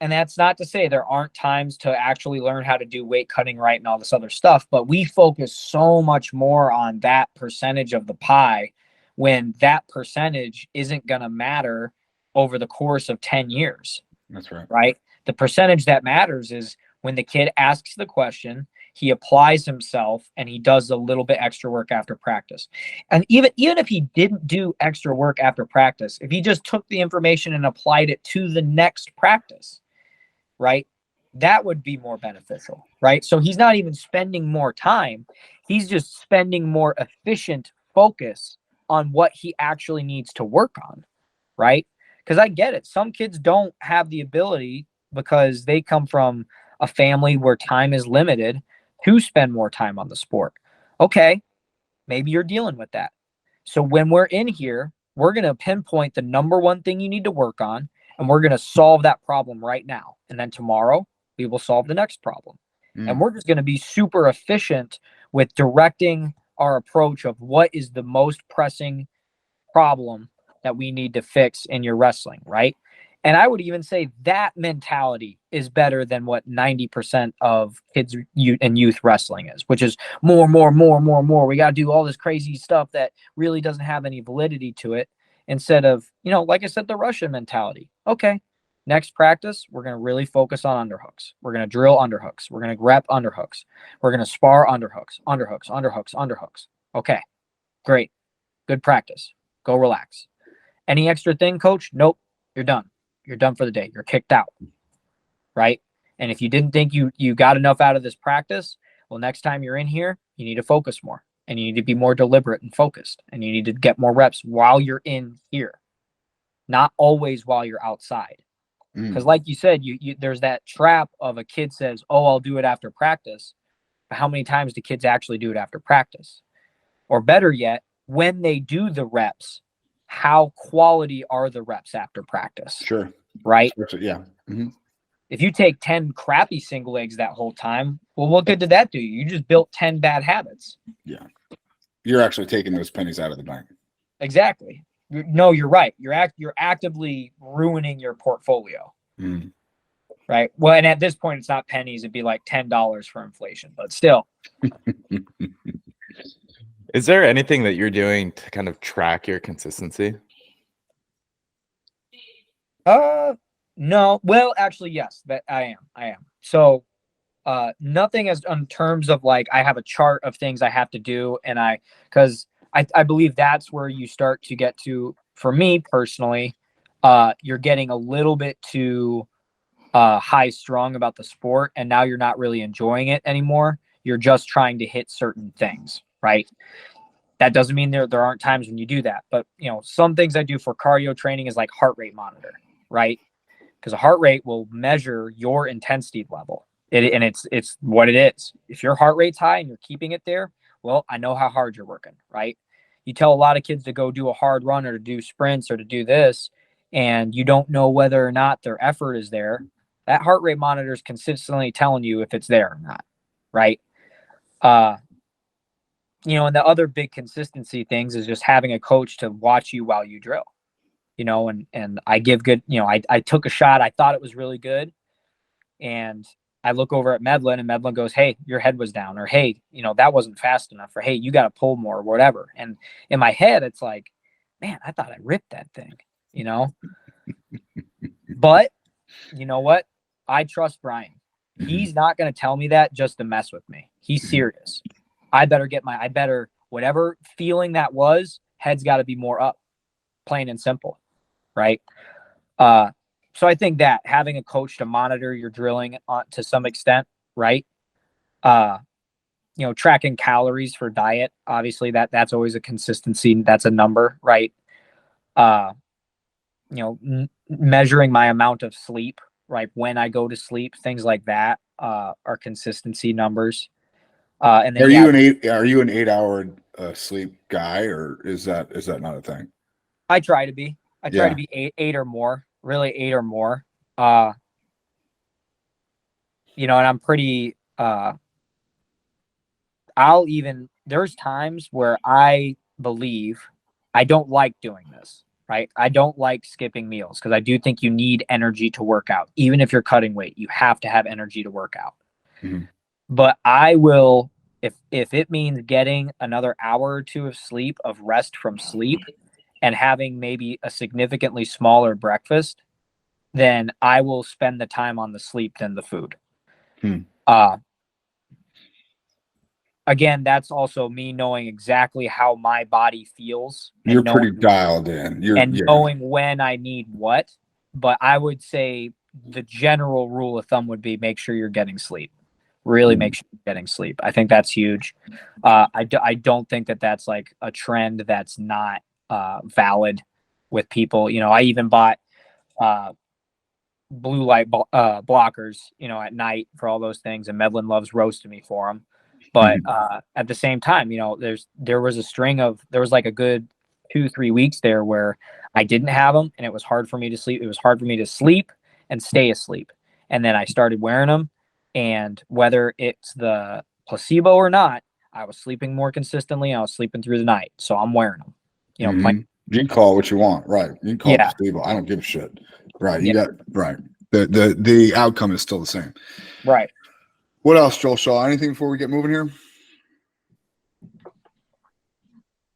and that's not to say there aren't times to actually learn how to do weight cutting right and all this other stuff, but we focus so much more on that percentage of the pie when that percentage isn't going to matter over the course of 10 years. That's right. Right? The percentage that matters is when the kid asks the question, he applies himself, and he does a little bit extra work after practice. And even if he didn't do extra work after practice, if he just took the information and applied it to the next practice, right, that would be more beneficial, right? So he's not even spending more time. He's just spending more efficient focus on what he actually needs to work on, right? Because I get it. Some kids don't have the ability because they come from a family where time is limited to spend more time on the sport. Okay, maybe you're dealing with that. So when we're in here, we're going to pinpoint the number one thing you need to work on, and we're going to solve that problem right now. And then tomorrow, we will solve the next problem. And we're just going to be super efficient with directing our approach of what is the most pressing problem that we need to fix in your wrestling, right? And I would even say that mentality is better than what 90% of kids and youth wrestling is, which is more. We got to do all this crazy stuff that really doesn't have any validity to it, instead of, you know, like I said, the Russian mentality. Okay, next practice, we're going to really focus on underhooks. We're going to drill underhooks. We're going to rep underhooks. We're going to spar underhooks. Okay, great. Good practice. Go relax. Any extra thing, coach? Nope. You're done. You're done for the day. You're kicked out. Right? And if you didn't think you got enough out of this practice, well, next time you're in here, you need to focus more, and you need to be more deliberate and focused, and you need to get more reps while you're in here, not always while you're outside. Because like you said, you there's that trap of a kid says, oh, I'll do it after practice. But how many times do kids actually do it after practice? Or better yet, when they do the reps, how quality are the reps after practice? Sure. Right? Yeah. Mm-hmm. If you take 10 crappy single legs that whole time, well, what good did that do you? You just built 10 bad habits. Yeah. You're actually taking those pennies out of the bank. Exactly. No, you're right. You're actively ruining your portfolio. Mm. Right. Well, and at this point, it's not pennies. It'd be like $10 for inflation, but still. Is there anything that you're doing to kind of track your consistency? No. Well, actually, yes, that I am. So, nothing as in terms of like I have a chart of things I have to do, and because I believe that's where you start to get to. For me personally, you're getting a little bit too high strung about the sport, and now you're not really enjoying it anymore. You're just trying to hit certain things, right? That doesn't mean there aren't times when you do that, but some things I do for cardio training is like heart rate monitor, right? Because a heart rate will measure your intensity level. And it's what it is. If your heart rate's high and you're keeping it there, well, I know how hard you're working, right? You tell a lot of kids to go do a hard run or to do sprints or to do this, and you don't know whether or not their effort is there. That heart rate monitor is consistently telling you if it's there or not, right? And the other big consistency things is just having a coach to watch you while you drill, and I give good, I took a shot. I thought it was really good. And I look over at Medlin and Medlin goes, "Hey, your head was down," or, "Hey, that wasn't fast enough," or, "Hey, you got to pull more," or whatever. And in my head, it's like, man, I thought I ripped that thing, but you know what? I trust Brian. He's not going to tell me that just to mess with me. He's serious. I better, whatever feeling that was, head's got to be more up, plain and simple. Right. So I think that having a coach to monitor your drilling to some extent, right? Tracking calories for diet, obviously that's always a consistency. That's a number, right? Measuring my amount of sleep, right? When I go to sleep, things like that are consistency numbers. And then, Are you an 8-hour sleep guy, or is that not a thing? I try to be. I try to be eight or more, really 8 or more. And I'm pretty, there's times where I believe I don't like doing this, right? I don't like skipping meals because I do think you need energy to work out. Even if you're cutting weight, you have to have energy to work out. Mm-hmm. But I will, if it means getting another hour or two of sleep, of rest from sleep, and having maybe a significantly smaller breakfast, then I will spend the time on the sleep than the food. Again, that's also me knowing exactly how my body feels. You're pretty dialed in. Knowing when I need what. But I would say the general rule of thumb would be make sure you're getting sleep. Really make sure you're getting sleep. I think that's huge. I don't think that's like a trend that's not valid with people. I even bought blue light blockers, at night for all those things. And Medlin loves roasting me for them. But at the same time, there was like a good 2-3 weeks there where I didn't have them, and it was hard for me to sleep. It was hard for me to sleep and stay asleep. And then I started wearing them, and whether it's the placebo or not, I was sleeping more consistently. I was sleeping through the night, so I'm wearing them. You can call it what you want, right? You can call it placebo. I don't give a shit. Right. You got right. The outcome is still the same. Right. What else, Joel Shaw? Anything before we get moving here?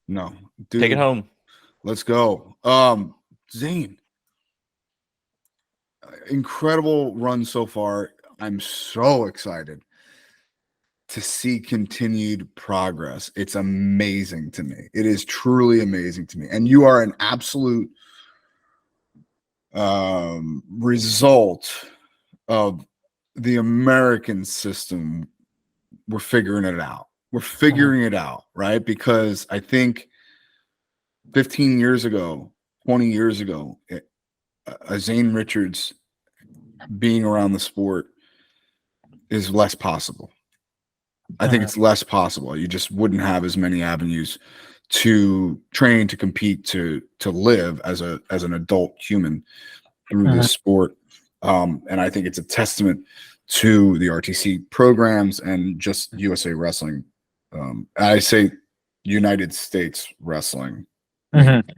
No. Dude, take it home. Let's go. Zane. Incredible run so far. I'm so excited to see continued progress. It's amazing to me. It is truly amazing to me. And you are an absolute result of the American system. We're figuring it out. We're figuring it out, right? Because I think 15 years ago, 20 years ago, a Zane Richards being around the sport is less possible. I think it's less possible. You just wouldn't have as many avenues to train, to compete, to live as an adult human through this sport. And I think it's a testament to the RTC programs and just USA Wrestling. I say United States Wrestling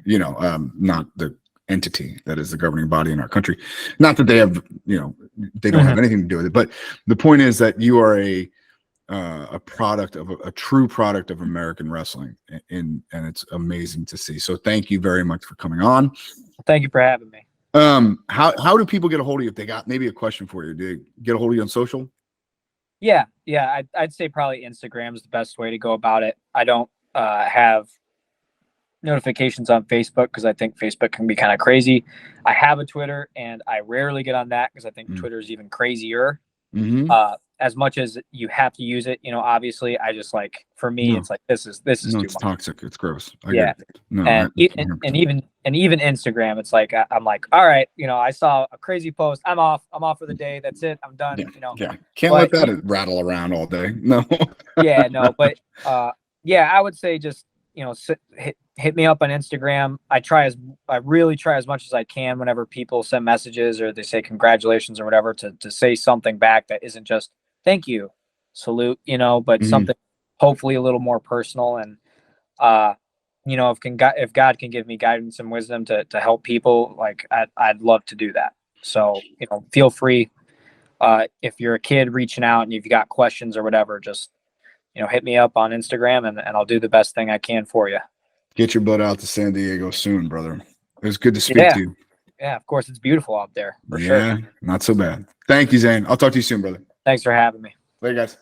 You know, not the entity that is the governing body in our country. Not that they have, you know, they don't have anything to do with it, but the point is that you are a product of a true product of American wrestling, and it's amazing to see. So thank you very much for coming on. Thank you for having me. How do people get a hold of you if they got maybe a question for you? Do they get a hold of you on social? Yeah, I'd say probably Instagram is the best way to go about it. I don't have notifications on Facebook because I think Facebook can be kind of crazy. I have a Twitter, and I rarely get on that because I think Twitter is even crazier. As much as you have to use it, you know, obviously, I just like, for me, it's like this is too much. Toxic. It's gross. Yeah. And even Instagram, it's like I'm like, all right, you know, I saw a crazy post. I'm off for the day. That's it. I'm done. You know. Yeah. Can't let that rattle around all day. No. Yeah. No. But yeah, I would say just, you know, hit me up on Instagram. I really try as much as I can whenever people send messages or they say congratulations or whatever to say something back that isn't just thank you, salute, you know, but something hopefully a little more personal. And you know, if God can give me guidance and wisdom to help people, like I'd love to do that. So, you know, feel free. If you're a kid reaching out and you've got questions or whatever, just, you know, hit me up on Instagram and I'll do the best thing I can for you. Get your butt out to San Diego soon, brother. It was good to speak to you. Yeah, of course. It's beautiful out there. For sure. Not so bad. Thank you, Zane. I'll talk to you soon, brother. Thanks for having me. Later, guys.